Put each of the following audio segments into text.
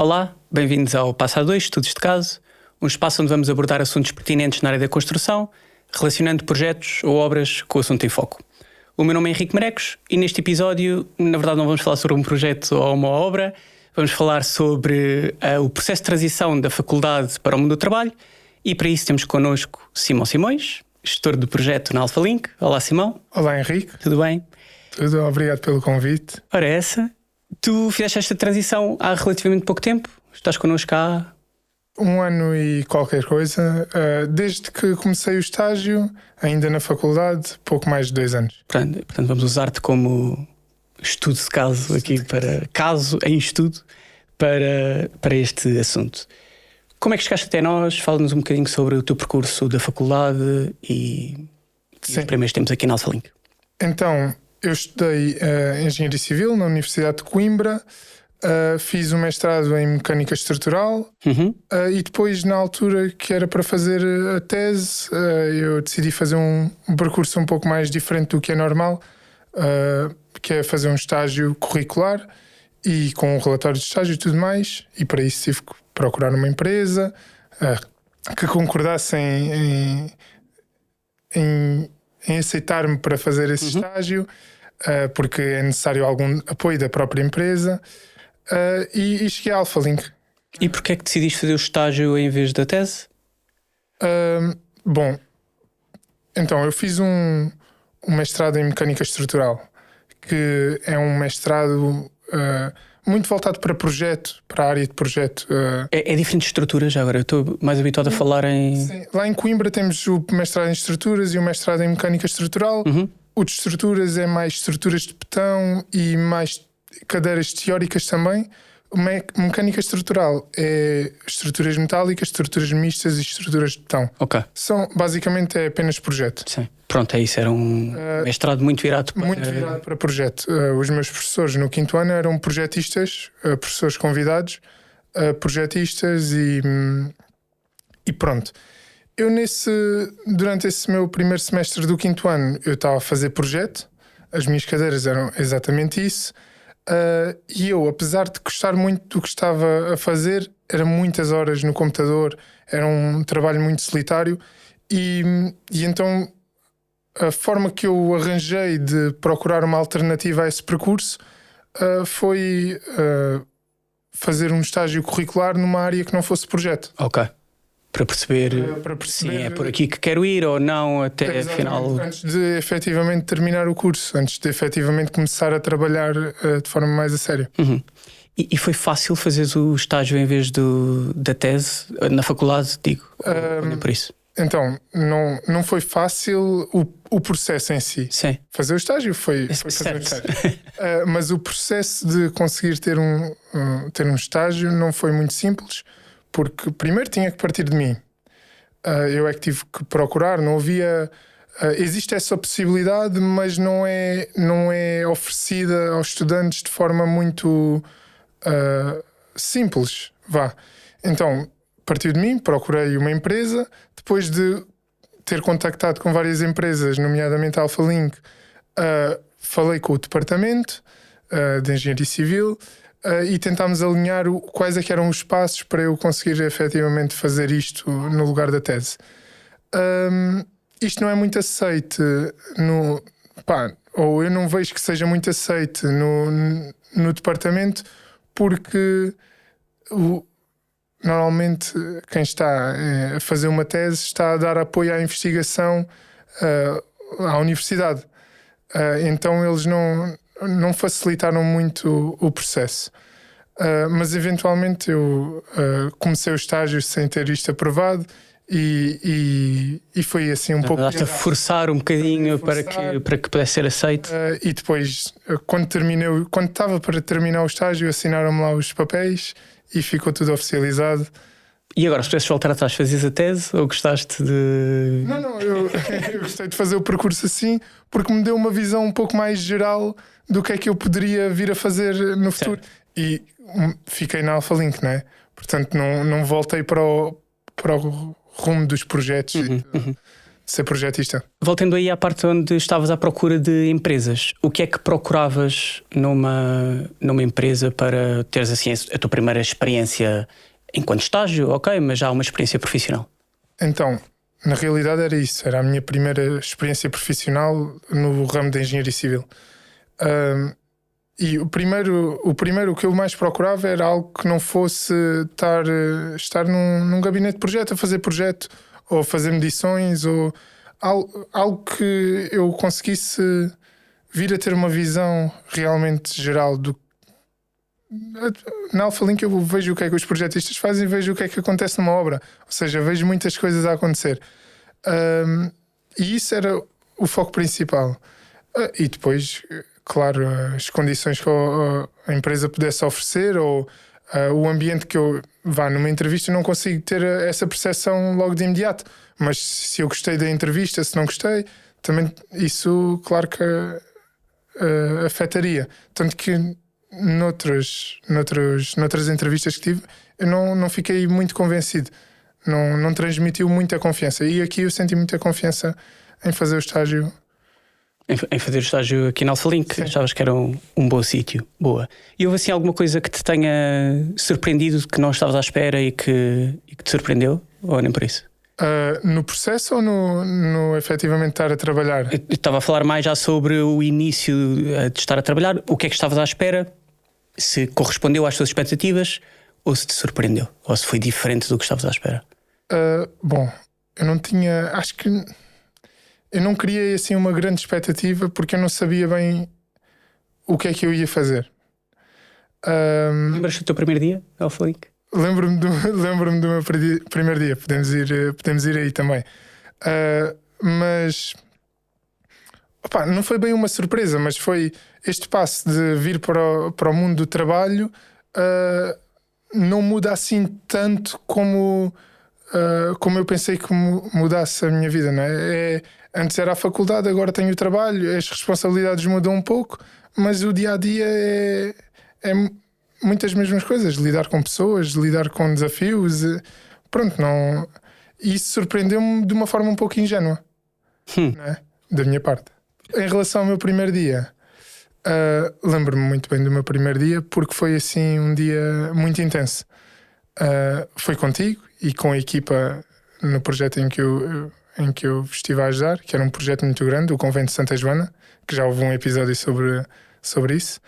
Olá, bem-vindos ao Passo A2, Estudos de Caso, um espaço onde vamos abordar assuntos pertinentes na área da construção, relacionando projetos ou obras com o assunto em foco. O meu nome é Henrique Marecos e neste episódio, na verdade, não vamos falar sobre um projeto ou uma obra, vamos falar sobre o processo de transição da faculdade para o mundo do trabalho e para isso temos connosco Simão Simões, gestor do projeto na AlphaLink. Olá, Simão. Olá, Henrique. Tudo bem? Tudo, obrigado pelo convite. Ora, tu fizeste esta transição há relativamente pouco tempo, estás connosco há... 1 ano e qualquer coisa, desde que comecei o estágio, ainda na faculdade, pouco mais de 2 anos. Portanto, vamos usar-te como estudo de caso aqui, para caso em estudo, para este assunto. Como é que chegaste até nós? Fala-nos um bocadinho sobre o teu percurso da faculdade e os primeiros tempos aqui na AlphaLink. Então, eu estudei Engenharia Civil na Universidade de Coimbra, fiz um mestrado em Mecânica Estrutural e depois, na altura que era para fazer a tese, eu decidi fazer um percurso um pouco mais diferente do que é normal, que é fazer um estágio curricular e com um relatório de estágio e tudo mais, e para isso tive que procurar uma empresa que concordasse em aceitar-me para fazer esse estágio, porque é necessário algum apoio da própria empresa, e cheguei à AlphaLink. E porquê é que decidiste fazer o estágio em vez da tese? Bom, então eu fiz um mestrado em Mecânica Estrutural, que é um mestrado muito voltado para projeto, para a área de projeto. É diferente de estruturas, já agora eu estou mais habituado a falar em... Sim. Lá em Coimbra temos o mestrado em estruturas e o mestrado em Mecânica Estrutural. O de estruturas é mais estruturas de betão e mais cadeiras teóricas também. Mecânica Estrutural é estruturas metálicas, estruturas mistas e estruturas de betão. Ok. Basicamente é apenas projeto. Sim. Pronto, é isso, era um mestrado muito virado para projeto. Os meus professores no 5º ano eram projetistas, professores convidados, projetistas e pronto. Eu durante esse meu primeiro semestre do 5º ano eu estava a fazer projeto, as minhas cadeiras eram exatamente isso, e eu, apesar de gostar muito do que estava a fazer, eram muitas horas no computador, era um trabalho muito solitário e então a forma que eu arranjei de procurar uma alternativa a esse percurso foi fazer um estágio curricular numa área que não fosse projeto. Ok. Para perceber se é por aqui que quero ir ou não, até afinal... Antes de efetivamente terminar o curso, antes de efetivamente começar a trabalhar de forma mais a sério. E foi fácil fazer o estágio em vez da tese na faculdade, digo, ou por isso? Então, não foi fácil o processo em si. Sim. Fazer o estágio foi fazer o estágio. Mas o processo de conseguir ter um estágio não foi muito simples, porque primeiro tinha que partir de mim. Eu é que tive que procurar, não havia... existe essa possibilidade, mas não é oferecida aos estudantes de forma muito simples. Então, partiu de mim, procurei uma empresa, depois de ter contactado com várias empresas, nomeadamente a AlphaLink, falei com o departamento de Engenharia Civil e tentámos alinhar quais é que eram os passos para eu conseguir efetivamente fazer isto no lugar da tese. Isto não é muito aceite ou eu não vejo que seja muito aceite no departamento, porque normalmente quem está a fazer uma tese está a dar apoio à investigação à universidade. Então eles não facilitaram muito o processo. Mas eventualmente eu comecei o estágio sem ter isto aprovado e foi assim um pouco... Daste a forçar um bocadinho para que pudesse ser aceito. E depois, quando estava para terminar o estágio, assinaram-me lá os papéis e ficou tudo oficializado. E agora, se pudesses voltar atrás, fazias a tese ou gostaste de... Não, eu gostei de fazer o percurso assim porque me deu uma visão um pouco mais geral do que é que eu poderia vir a fazer no futuro. E fiquei na AlphaLink, não é? Portanto, não voltei para o rumo dos projetos de ser projetista. Voltando aí à parte onde estavas à procura de empresas, o que é que procuravas numa empresa para teres assim a tua primeira experiência enquanto estágio, ok, mas já uma experiência profissional? Então, na realidade era isso, era a minha primeira experiência profissional no ramo da engenharia civil. E o primeiro que eu mais procurava era algo que não fosse estar num gabinete de projeto, a fazer projeto, ou fazer medições, ou algo que eu conseguisse vir a ter uma visão realmente geral do. Na AlphaLink eu vejo o que é que os projetistas fazem e vejo o que é que acontece numa obra. Ou seja, vejo muitas coisas a acontecer. E isso era o foco principal. E depois, claro, as condições que a empresa pudesse oferecer ou o ambiente que eu vá numa entrevista, não consigo ter essa percepção logo de imediato. Mas se eu gostei da entrevista, se não gostei, também isso, claro que afetaria. Tanto que noutras entrevistas que tive, eu não fiquei muito convencido. Não transmitiu muita confiança. E aqui eu senti muita confiança em fazer o estágio. Em fazer o estágio aqui na AlphaLink, achavas que era um bom sítio? Boa. E houve assim alguma coisa que te tenha surpreendido, que não estavas à espera e que te surpreendeu? Ou nem por isso? No processo ou no efetivamente estar a trabalhar? Eu estava a falar mais já sobre o início de estar a trabalhar. O que é que estavas à espera? Se correspondeu às tuas expectativas ou se te surpreendeu? Ou se foi diferente do que estavas à espera? Bom, eu não tinha... Acho que eu não criei assim uma grande expectativa porque eu não sabia bem o que é que eu ia fazer. Lembras-te do teu primeiro dia, AlphaLink? Lembro-me do meu primeiro dia. Podemos ir aí também. Mas opa, não foi bem uma surpresa, mas foi este passo de vir para o mundo do trabalho. Não muda assim tanto como eu pensei que mudasse a minha vida, não é? Antes era a faculdade, agora tenho o trabalho, as responsabilidades mudam um pouco, mas o dia a dia é muitas mesmas coisas, lidar com pessoas, lidar com desafios, pronto, não. Isso surpreendeu-me de uma forma um pouco ingênua, não é? Da minha parte. Em relação ao meu primeiro dia, lembro-me muito bem do meu primeiro dia porque foi assim um dia muito intenso. Foi contigo e com a equipa no projeto em que eu estive a ajudar, que era um projeto muito grande, o Convento de Santa Joana, que já houve um episódio sobre isso.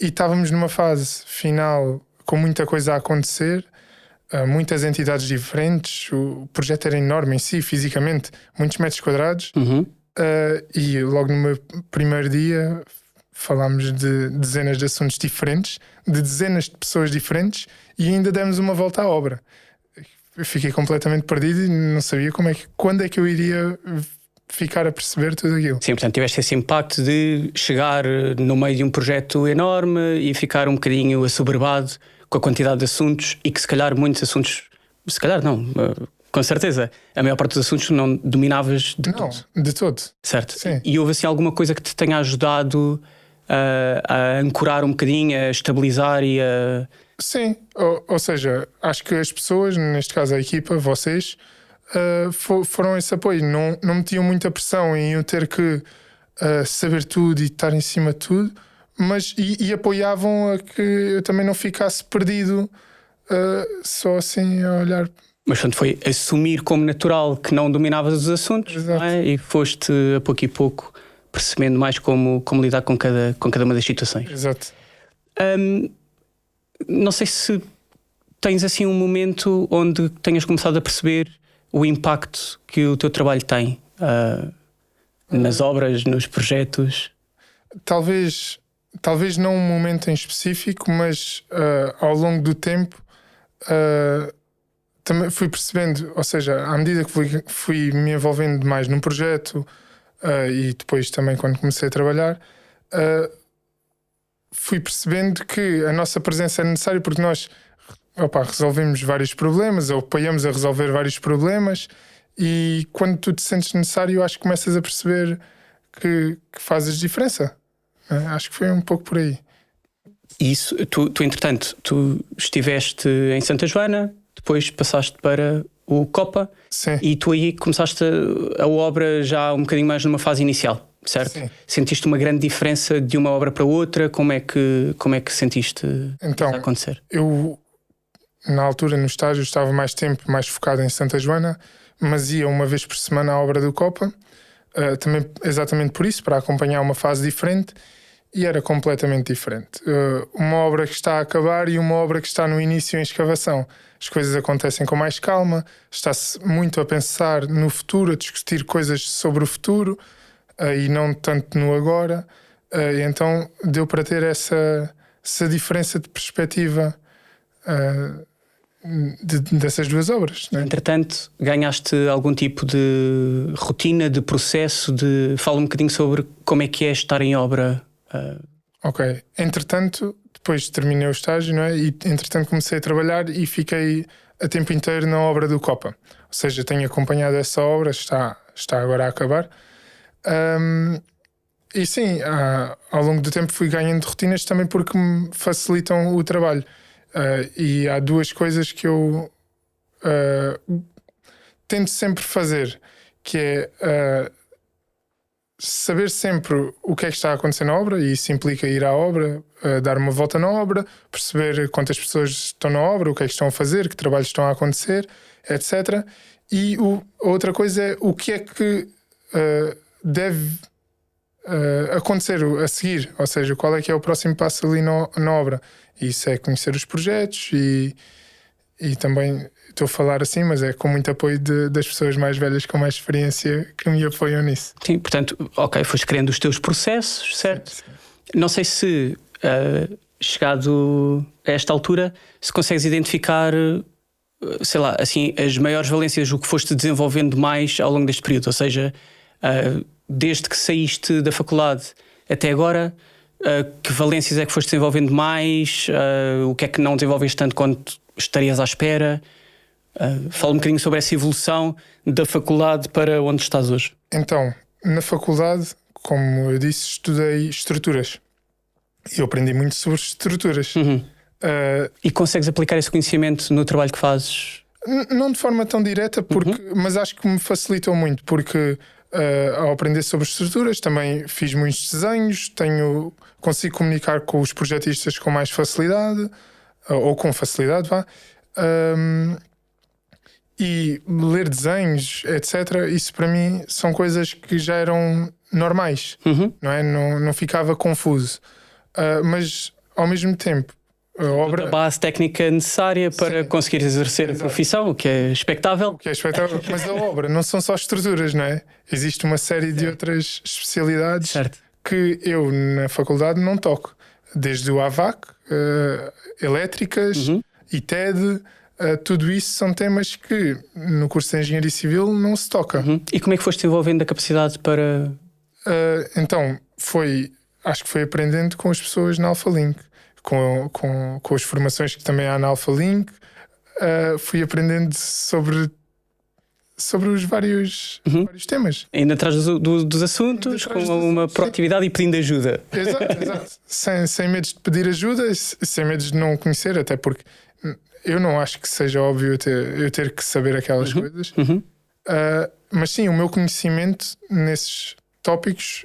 E estávamos numa fase final com muita coisa a acontecer, muitas entidades diferentes. O projeto era enorme em si, fisicamente, muitos metros quadrados. E logo no meu primeiro dia falámos de dezenas de assuntos diferentes, de dezenas de pessoas diferentes, e ainda demos uma volta à obra. Eu fiquei completamente perdido e não sabia quando é que eu iria ficar a perceber tudo aquilo. Sim, portanto tiveste esse impacto de chegar no meio de um projeto enorme e ficar um bocadinho assoberbado com a quantidade de assuntos, e que se calhar muitos assuntos, se calhar não, com certeza, a maior parte dos assuntos não dominavas de todo. Não, de todo. Certo. Sim. E houve assim alguma coisa que te tenha ajudado a ancorar um bocadinho, a estabilizar e a... Sim, ou seja, acho que as pessoas, neste caso a equipa, vocês, foram esse apoio. Não metiam muita pressão em eu ter que saber tudo e estar em cima de tudo, mas e apoiavam a que eu também não ficasse perdido só assim a olhar. Mas portanto foi assumir como natural que não dominavas os assuntos, não é? E foste a pouco e pouco percebendo mais como lidar com cada uma das situações. Exato. Não sei se tens assim um momento onde tenhas começado a perceber o impacto que o teu trabalho tem nas obras, nos projetos. Talvez não um momento em específico, mas ao longo do tempo também fui percebendo, ou seja, à medida que fui me envolvendo mais num projeto e depois também quando comecei a trabalhar, fui percebendo que a nossa presença é necessária porque nós resolvemos vários problemas ou apoiamos a resolver vários problemas, e quando tu te sentes necessário, acho que começas a perceber que fazes diferença. Acho que foi um pouco por aí. E isso, tu entretanto, tu estiveste em Santa Joana, depois passaste para o Copa. Sim. E tu aí começaste a obra já um bocadinho mais numa fase inicial, certo? Sim. Sentiste uma grande diferença de uma obra para outra? Como é que sentiste Então, isso acontecer? Eu, na altura, no estágio, estava mais tempo, mais focado em Santa Joana, mas ia uma vez por semana à obra do Copa, também exatamente por isso, para acompanhar uma fase diferente, e era completamente diferente. Uma obra que está a acabar e uma obra que está no início em escavação. As coisas acontecem com mais calma, está-se muito a pensar no futuro, a discutir coisas sobre o futuro, e não tanto no agora. E então deu para ter essa diferença de perspectiva dessas duas obras, né? Entretanto, ganhaste algum tipo de rotina, de processo, fala um bocadinho sobre como é que é estar em obra. Ok. Entretanto, depois terminei o estágio, não é? E entretanto comecei a trabalhar e fiquei a tempo inteiro na obra do Copa. Ou seja, tenho acompanhado essa obra, está agora a acabar. E sim, ao longo do tempo fui ganhando rotinas também porque me facilitam o trabalho. E há duas coisas que eu tento sempre fazer, que é saber sempre o que é que está a acontecer na obra, e isso implica ir à obra, dar uma volta na obra, perceber quantas pessoas estão na obra, o que é que estão a fazer, que trabalhos estão a acontecer, etc. E a outra coisa é o que é que deve acontecer a seguir, ou seja, qual é que é o próximo passo ali na obra. E isso é conhecer os projetos e também estou a falar assim, mas é com muito apoio das pessoas mais velhas com mais experiência que me apoiam nisso. Sim, portanto, ok, foste criando os teus processos, certo? Sim. Não sei se, chegado a esta altura, se consegues identificar, sei lá, assim, as maiores valências, o que foste desenvolvendo mais ao longo deste período, ou seja, desde que saíste da faculdade até agora, que valências é que foste desenvolvendo mais, o que é que não desenvolveste tanto quanto estarias à espera? Fala um bocadinho sobre essa evolução da faculdade para onde estás hoje. Então, na faculdade, como eu disse, estudei estruturas e eu aprendi muito sobre estruturas. E consegues aplicar esse conhecimento no trabalho que fazes? Não de forma tão direta, mas acho que me facilitou muito, porque ao aprender sobre estruturas também fiz muitos desenhos, consigo comunicar com os projetistas com mais facilidade, ou com facilidade, vá. E ler desenhos, etc., isso para mim são coisas que já eram normais, não é? Não ficava confuso. Mas ao mesmo tempo, a obra. A base técnica necessária para conseguir exercer a profissão, o que é expectável. Mas a obra não são só estruturas, não é? Existe uma série de outras especialidades que eu na faculdade não toco. Desde o AVAC, elétricas, ITED. Tudo isso são temas que no curso de Engenharia Civil não se toca. E como é que foste desenvolvendo a capacidade para... Então, acho que foi aprendendo com as pessoas na AlphaLink, com as formações que também há na AlphaLink. Fui aprendendo sobre os vários temas. Ainda atrás dos assuntos, com uma proatividade e pedindo ajuda. Exato. Sem medo de pedir ajuda, sem medo de não conhecer, até porque eu não acho que seja óbvio eu ter que saber aquelas coisas. Mas sim, o meu conhecimento nesses tópicos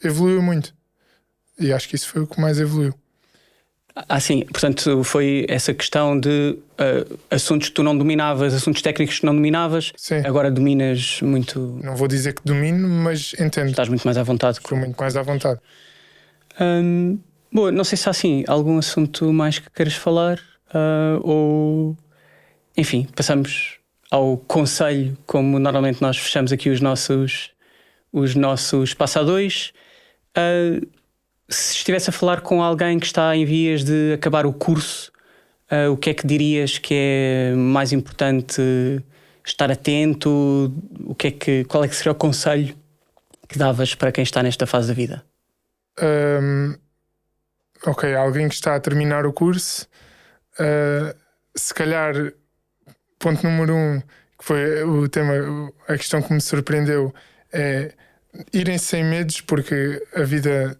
evoluiu muito. E acho que isso foi o que mais evoluiu. Sim, portanto foi essa questão de assuntos que tu não dominavas, assuntos técnicos que não dominavas, agora dominas muito. Não vou dizer que domino, mas entendo. Estás muito mais à vontade. Estou muito mais à vontade. Bom, não sei se há assim algum assunto mais que queiras falar, ou enfim, passamos ao conselho, como normalmente nós fechamos aqui os nossos Passa a Dois. Se estivesse a falar com alguém que está em vias de acabar o curso, o que é que dirias que é mais importante estar atento? Qual é que seria o conselho que davas para quem está nesta fase da vida? Ok, alguém que está a terminar o curso, se calhar, ponto número 1, que foi o tema, a questão que me surpreendeu, é irem sem medos, porque a vida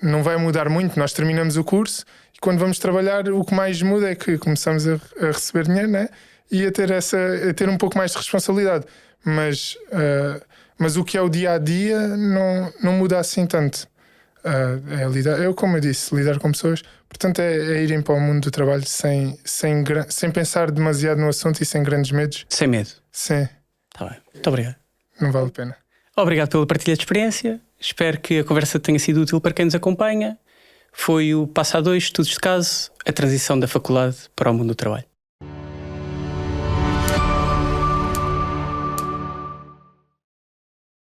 não vai mudar muito. Nós terminamos o curso e quando vamos trabalhar o que mais muda é que começamos a receber dinheiro, né? ia ter um pouco mais de responsabilidade. Mas o que é o dia a dia não muda assim tanto. Como eu disse, lidar com pessoas. Portanto, é irem para o mundo do trabalho sem pensar demasiado no assunto e sem grandes medos. Sem medo. Sim. Tá bem. Muito obrigado. Não vale a pena. Obrigado pela partilha de experiência. Espero que a conversa tenha sido útil para quem nos acompanha. Foi o Passo A2, Estudos de Caso, a transição da faculdade para o mundo do trabalho.